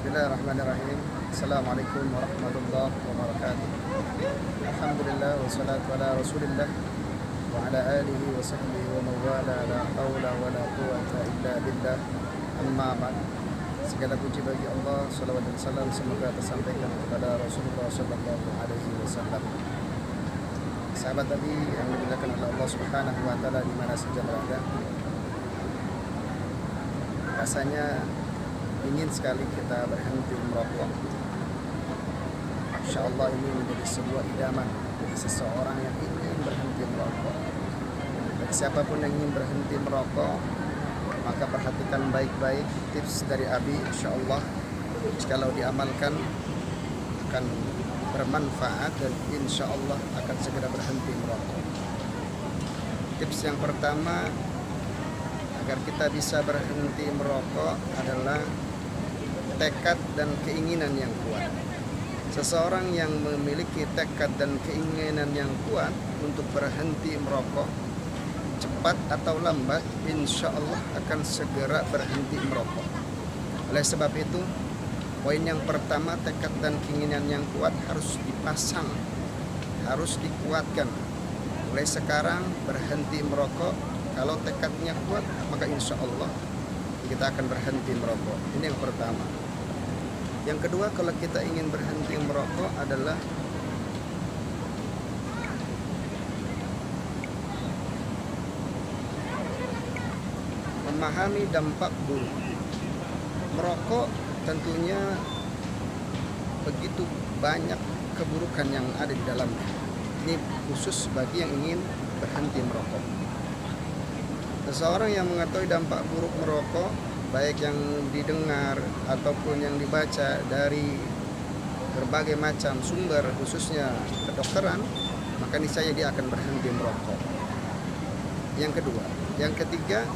Bismillahirrahmanirrahim. Assalamualaikum warahmatullahi wabarakatuh. Alhamdulillah wassalatu ala rasulillah wa ala alihi wa sahbihi wa mawala la hawla wa la quwata illa billah. Amma ba'd. Segala puji bagi Allah, salawat dan salam semoga tersampaikan kepada Rasulullah sallallahu alaihi wasallam. Sahabat tadi yang dimuliakan oleh Allah Subhanahu wa taala di mana saja berada. Rasanya ingin sekali kita berhenti merokok. InsyaAllah ini menjadi sebuah idaman bagi seseorang yang ingin berhenti merokok. Bagi siapapun yang ingin berhenti merokok, maka perhatikan baik-baik tips dari Abi. InsyaAllah kalau diamalkan akan bermanfaat dan InsyaAllah akan segera berhenti merokok. Tips yang pertama agar kita bisa berhenti merokok adalah tekad dan keinginan yang kuat. Seseorang yang memiliki tekad dan keinginan yang kuat untuk berhenti merokok, cepat atau lambat insya Allah akan segera berhenti merokok. Oleh sebab itu, poin yang pertama, tekad dan keinginan yang kuat harus dipasang, harus dikuatkan. Mulai sekarang berhenti merokok. Kalau tekadnya kuat, maka insya Allah kita akan berhenti merokok. Ini yang pertama. Yang kedua, kalau kita ingin berhenti merokok adalah memahami dampak buruk. Merokok tentunya begitu banyak keburukan yang ada di dalamnya. Ini khusus bagi yang ingin berhenti merokok. Seseorang yang mengetahui dampak buruk merokok, baik yang didengar ataupun yang dibaca dari berbagai macam sumber, khususnya kedokteran, maka niscaya dia akan berhenti merokok. Yang kedua, yang ketiga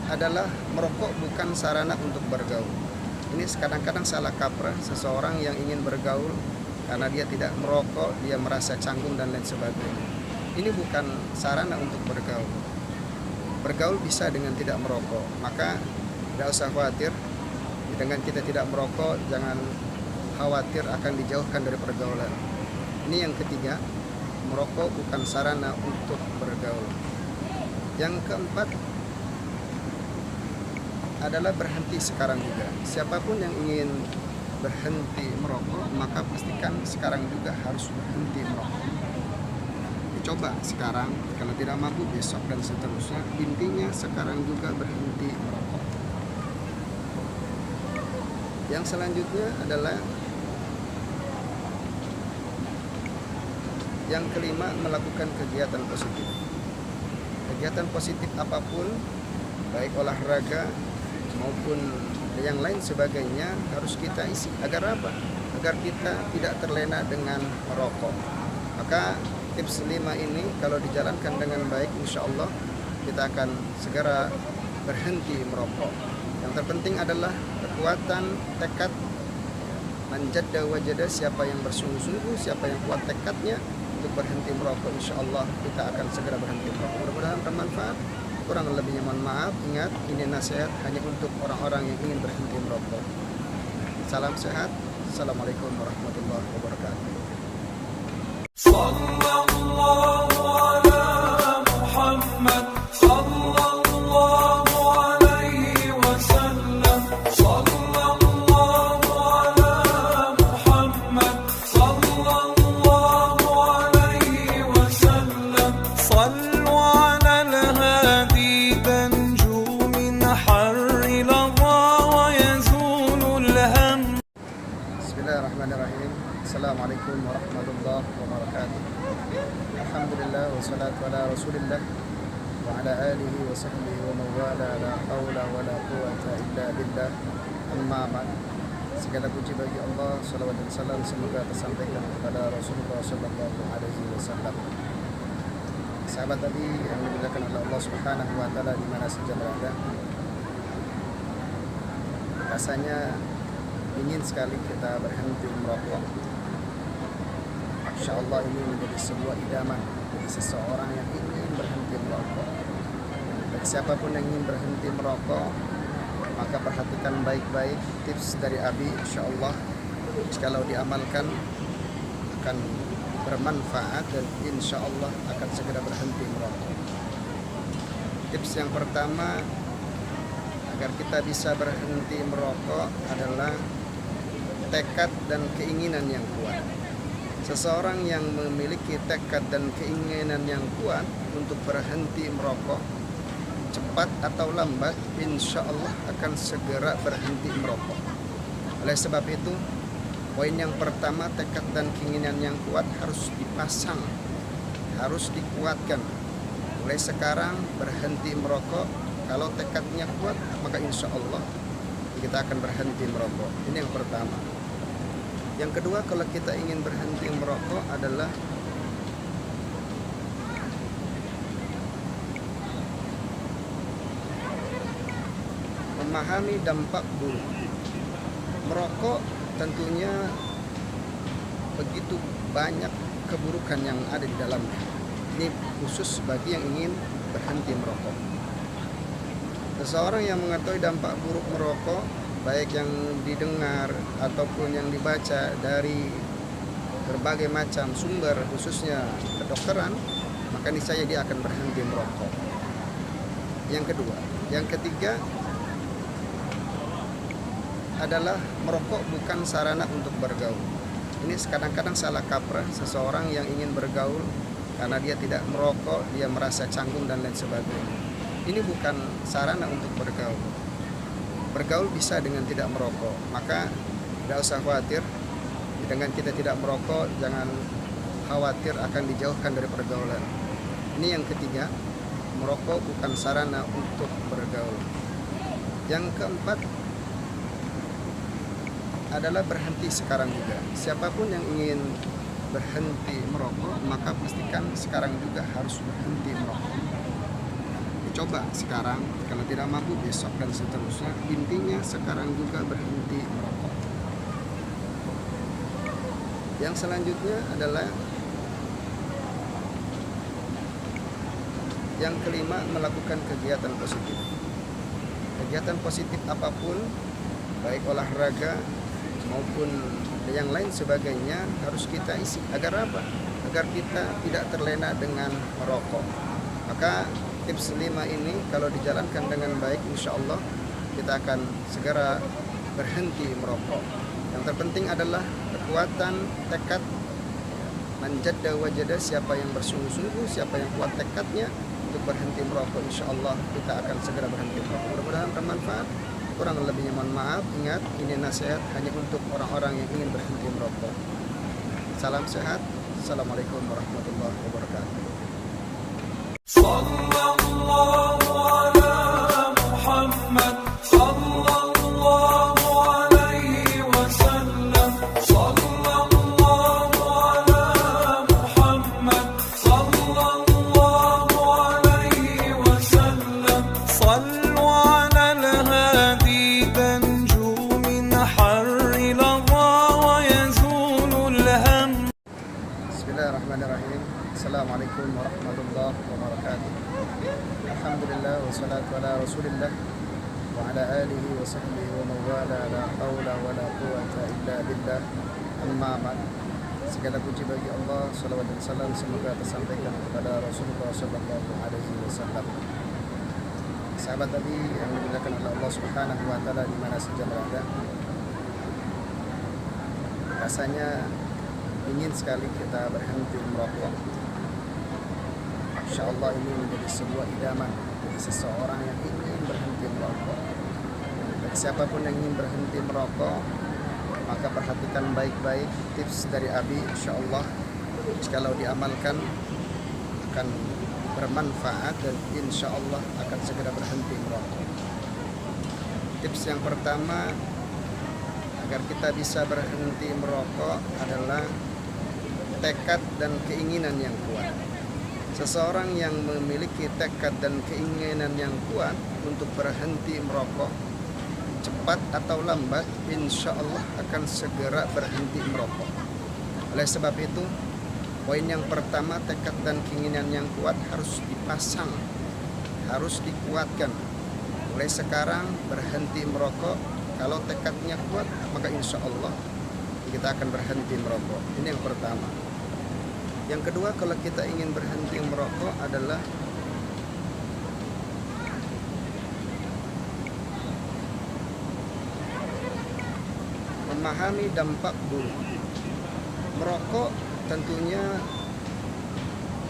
adalah merokok bukan sarana untuk bergaul. Ini kadang-kadang salah kaprah, seseorang yang ingin bergaul karena dia tidak merokok, dia merasa canggung dan lain sebagainya. Ini bukan sarana untuk bergaul. Bergaul bisa dengan tidak merokok, maka tidak usah khawatir. Dengan kita tidak merokok, jangan khawatir akan dijauhkan dari pergaulan. Ini yang ketiga, merokok bukan sarana untuk bergaul. Yang keempat adalah berhenti sekarang juga. Siapapun yang ingin berhenti merokok, maka pastikan sekarang juga harus berhenti merokok. Coba sekarang, kalau tidak mampu besok dan seterusnya. Intinya sekarang juga berhenti merokok. Yang selanjutnya adalah yang kelima, melakukan kegiatan positif. Kegiatan positif apapun, baik olahraga maupun yang lain sebagainya, harus kita isi. Agar apa? Agar kita tidak terlena dengan merokok. Maka tips 5 ini kalau dijalankan dengan baik, insya Allah kita akan segera berhenti merokok. Yang terpenting adalah kekuatan tekad, manjadda wajada, siapa yang bersungguh-sungguh, siapa yang kuat tekadnya untuk berhenti merokok, insya Allah kita akan segera berhenti merokok. Mudah-mudahan bermanfaat. Kurang lebihnya mohon maaf. Ingat, ini nasihat hanya untuk orang-orang yang ingin berhenti merokok. Salam sehat. Assalamualaikum warahmatullahi wabarakatuh. Bismillahirrahmanirrahim. Assalamualaikum warahmatullahi wabarakatuh. Alhamdulillah wassalatu ala rasulillah وعلى آله وصحبه ومن والاه لا حول ولا قوة إلا بالله. Amma ba'd. Segala puji bagi Allah, salawat dan salam semoga tersampaikan kepada Rasulullah sallallahu alaihi wasallam. Sahabat tadi yang dimuliakan oleh Allah Subhanahu wa taala di mana saja berada. Rasanya ingin sekali kita berhenti merokok. Insyaallah ini menjadi sebuah idaman bagi seseorang yang ingin berhenti merokok. Bagi siapapun yang ingin berhenti merokok, maka perhatikan baik-baik tips dari Abi. Insyaallah kalau diamalkan akan bermanfaat dan insyaallah akan segera berhenti merokok. Tips yang pertama agar kita bisa berhenti merokok adalah tekad dan keinginan yang kuat. Seseorang yang memiliki tekad dan keinginan yang kuat untuk berhenti merokok, cepat atau lambat insya Allah akan segera berhenti merokok. Oleh sebab itu, poin yang pertama, tekad dan keinginan yang kuat harus dipasang, harus dikuatkan. Mulai sekarang berhenti merokok. Kalau tekadnya kuat, maka insya Allah kita akan berhenti merokok. Ini yang pertama. Yang kedua, kalau kita ingin berhenti merokok adalah memahami dampak buruk. Merokok tentunya begitu banyak keburukan yang ada di dalamnya. Ini khusus bagi yang ingin berhenti merokok. Seseorang yang mengetahui dampak buruk merokok, baik yang didengar ataupun yang dibaca dari berbagai macam sumber, khususnya kedokteran, maka niscaya dia akan berhenti merokok. Yang kedua, yang ketiga adalah merokok bukan sarana untuk bergaul. Ini kadang-kadang salah kaprah, seseorang yang ingin bergaul karena dia tidak merokok, dia merasa canggung dan lain sebagainya. Ini bukan sarana untuk bergaul. Bergaul bisa dengan tidak merokok, maka tidak usah khawatir. Dengan kita tidak merokok, jangan khawatir akan dijauhkan dari pergaulan. Ini yang ketiga, merokok bukan sarana untuk bergaul. Yang keempat adalah berhenti sekarang juga. Siapapun yang ingin berhenti merokok, maka pastikan sekarang juga harus berhenti merokok. Coba sekarang, kalau tidak mampu besok dan seterusnya. Intinya sekarang juga berhenti merokok. Yang selanjutnya adalah yang kelima, melakukan kegiatan positif. Kegiatan positif apapun, baik olahraga maupun yang lain sebagainya, harus kita isi. Agar apa? Agar kita tidak terlena dengan merokok. Maka tips 5 ini kalau dijalankan dengan baik, insya Allah kita akan segera berhenti merokok. Yang terpenting adalah kekuatan tekad, manjadda wajada, siapa yang bersungguh-sungguh, siapa yang kuat tekadnya untuk berhenti merokok, insya Allah kita akan segera berhenti merokok. Mudah-mudahan bermanfaat. Kurang lebihnya mohon maaf. Ingat, ini nasihat hanya untuk orang-orang yang ingin berhenti merokok. Salam sehat. Assalamualaikum warahmatullahi wabarakatuh. Sallallahu ala Muhammad, sallallahu alaihi wasallam, sallallahu ala Muhammad, sallallahu alaihi wasallam. Sallu ala al-hadi tanju min harri ladha wa yazulul ham. Bismillahirrahmanirrahim. Assalamualaikum warahmatullahi wabarakatuh. Alhamdulillah wassalatu ala rasulillah wa ala alihi wa sahbihi wa mawala la hawla wa la quwata illa billah. Amma ba'd. Segala puji bagi Allah, salawat dan salam semoga tersampaikan kepada Rasulullah sallallahu alaihi wasallam. Sahabat tadi yang dimuliakan oleh Allah Subhanahu wa taala di mana saja berada. Rasanya ingin sekali kita berhenti merokok. Insyaallah ini menjadi sebuah idaman bagi seseorang yang ingin berhenti merokok. Bagi siapapun yang ingin berhenti merokok, maka perhatikan baik-baik tips dari Abi. Insyaallah kalau diamalkan akan bermanfaat dan insya Allah akan segera berhenti merokok. Tips yang pertama agar kita bisa berhenti merokok adalah tekad dan keinginan yang kuat. Seseorang yang memiliki tekad dan keinginan yang kuat untuk berhenti merokok, cepat atau lambat, insya Allah akan segera berhenti merokok. Oleh sebab itu, poin yang pertama, tekad dan keinginan yang kuat harus dipasang, harus dikuatkan. Mulai sekarang berhenti merokok. Kalau tekadnya kuat, maka insya Allah kita akan berhenti merokok. Ini yang pertama. Yang kedua, kalau kita ingin berhenti merokok adalah memahami dampak buruk. Merokok tentunya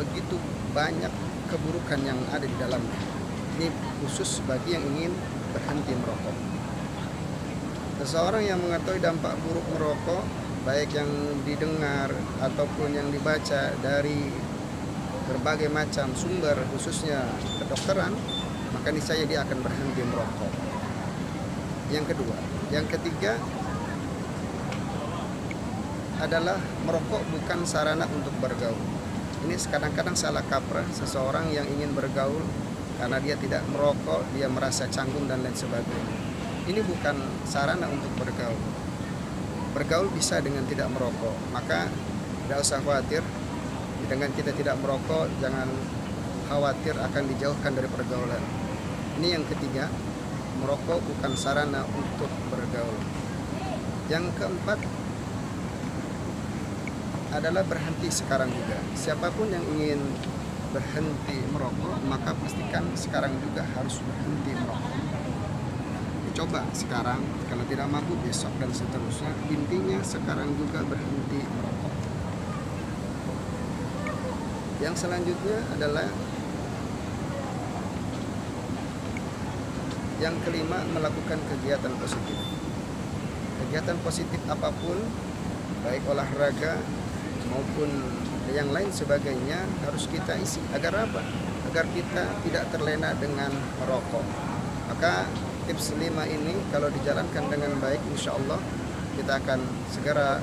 begitu banyak keburukan yang ada di dalamnya. Ini khusus bagi yang ingin berhenti merokok. Seseorang yang mengetahui dampak buruk merokok, baik yang didengar ataupun yang dibaca dari berbagai macam sumber, khususnya kedokteran, maka niscaya dia akan berhenti merokok. Yang kedua, yang ketiga adalah merokok bukan sarana untuk bergaul. Ini kadang-kadang salah kaprah, seseorang yang ingin bergaul karena dia tidak merokok, dia merasa canggung dan lain sebagainya. Ini bukan sarana untuk bergaul. Bergaul bisa dengan tidak merokok, maka tidak usah khawatir. Dengan kita tidak merokok, jangan khawatir akan dijauhkan dari pergaulan. Ini yang ketiga, merokok bukan sarana untuk bergaul. Yang keempat adalah berhenti sekarang juga. Siapapun yang ingin berhenti merokok, maka pastikan sekarang juga harus berhenti merokok. Coba sekarang, kalau tidak mampu besok dan seterusnya. Intinya sekarang juga berhenti merokok. Yang selanjutnya adalah yang kelima, melakukan kegiatan positif. Kegiatan positif apapun, baik olahraga maupun yang lain sebagainya, harus kita isi. Agar apa? Agar kita tidak terlena dengan merokok. Maka tips 5 ini kalau dijalankan dengan baik, insya Allah kita akan segera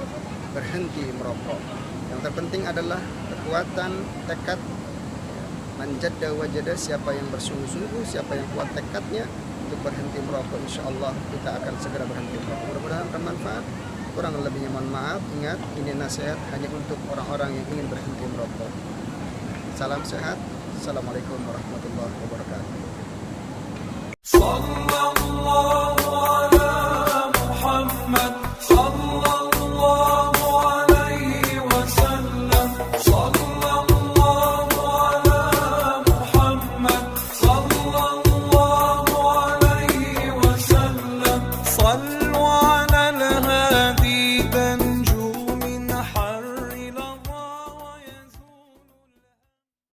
berhenti merokok. Yang terpenting adalah kekuatan tekad, manjadda wajada, siapa yang bersungguh-sungguh, siapa yang kuat tekadnya untuk berhenti merokok, insya Allah kita akan segera berhenti merokok. Mudah-mudahan bermanfaat. Kurang lebihnya mohon maaf. Ingat, ini nasihat hanya untuk orang-orang yang ingin berhenti merokok. Salam sehat. Assalamualaikum warahmatullahi wabarakatuh.